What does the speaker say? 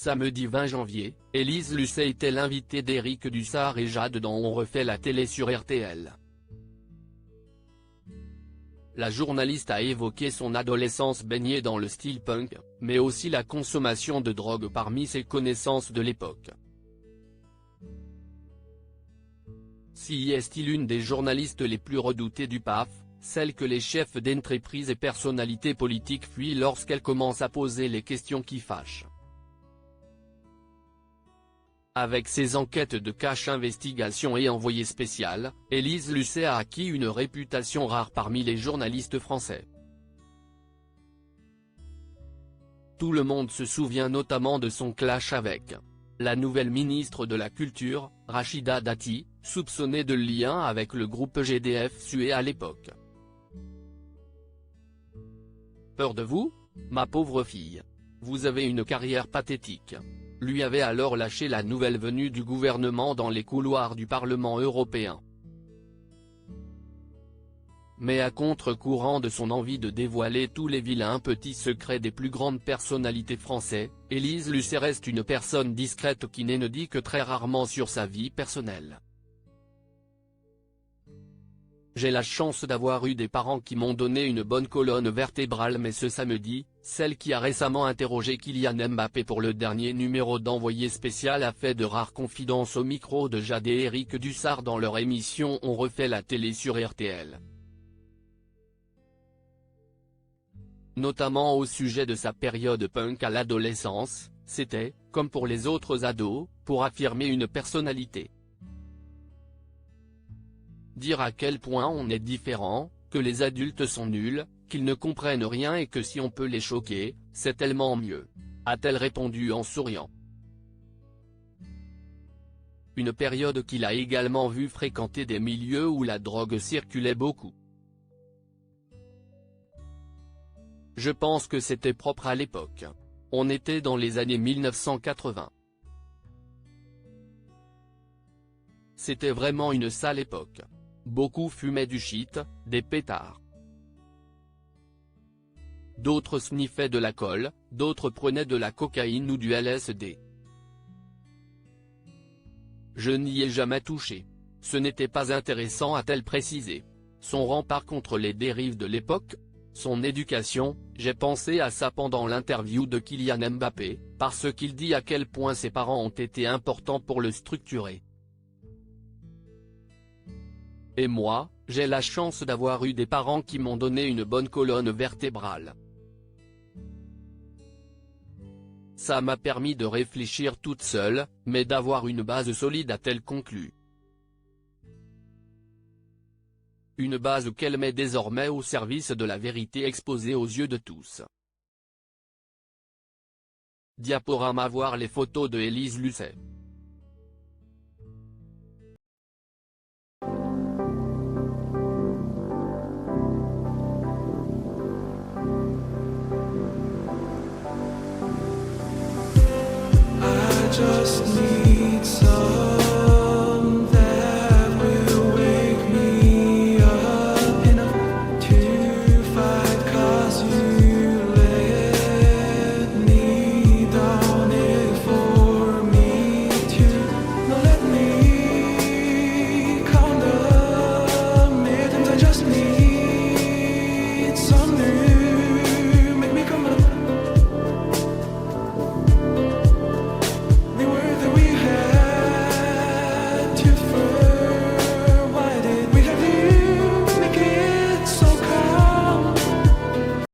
Samedi 20 janvier, Élise Lucet était l'invitée d'Éric Dussart et Jade dans On refait la télé sur RTL. La journaliste a évoqué son adolescence baignée dans le style punk, mais aussi la consommation de drogue parmi ses connaissances de l'époque. Si est-il une des journalistes les plus redoutées du PAF, celle que les chefs d'entreprise et personnalités politiques fuient lorsqu'elle commence à poser les questions qui fâchent. Avec ses enquêtes de cache investigation et envoyé spécial, Élise Lucet a acquis une réputation rare parmi les journalistes français. Tout le monde se souvient notamment de son clash avec la nouvelle ministre de la Culture, Rachida Dati, soupçonnée de lien avec le groupe GDF Suez à l'époque. Peur de vous, ma pauvre fille. Vous avez une carrière pathétique. Lui avait alors lâché la nouvelle venue du gouvernement dans les couloirs du Parlement européen. Mais à contre-courant de son envie de dévoiler tous les vilains petits secrets des plus grandes personnalités françaises, Élise Lucet reste une personne discrète qui ne dit que très rarement sur sa vie personnelle. J'ai la chance d'avoir eu des parents qui m'ont donné une bonne colonne vertébrale, mais ce samedi, celle qui a récemment interrogé Kylian Mbappé pour le dernier numéro d'Envoyé spécial a fait de rares confidences au micro de Jade et Éric Dussart dans leur émission On refait la télé sur RTL. Notamment au sujet de sa période punk à l'adolescence, c'était, comme pour les autres ados, pour affirmer une personnalité. Dire à quel point on est différent, que les adultes sont nuls, qu'ils ne comprennent rien et que si on peut les choquer, c'est tellement mieux, a-t-elle répondu en souriant. Une période qu'il a également vu fréquenter des milieux où la drogue circulait beaucoup. Je pense que c'était propre à l'époque. On était dans les années 1980. C'était vraiment une sale époque. Beaucoup fumaient du shit, des pétards. D'autres sniffaient de la colle, d'autres prenaient de la cocaïne ou du LSD. Je n'y ai jamais touché. Ce n'était pas intéressant, a-t-elle précisé. Son rempart contre les dérives de l'époque, son éducation, j'ai pensé à ça pendant l'interview de Kylian Mbappé, parce qu'il dit à quel point ses parents ont été importants pour le structurer. Et moi, j'ai la chance d'avoir eu des parents qui m'ont donné une bonne colonne vertébrale. Ça m'a permis de réfléchir toute seule, mais d'avoir une base solide, a-t-elle conclu. Une base qu'elle met désormais au service de la vérité exposée aux yeux de tous. Diaporama. Voir les photos de Élise Lucet.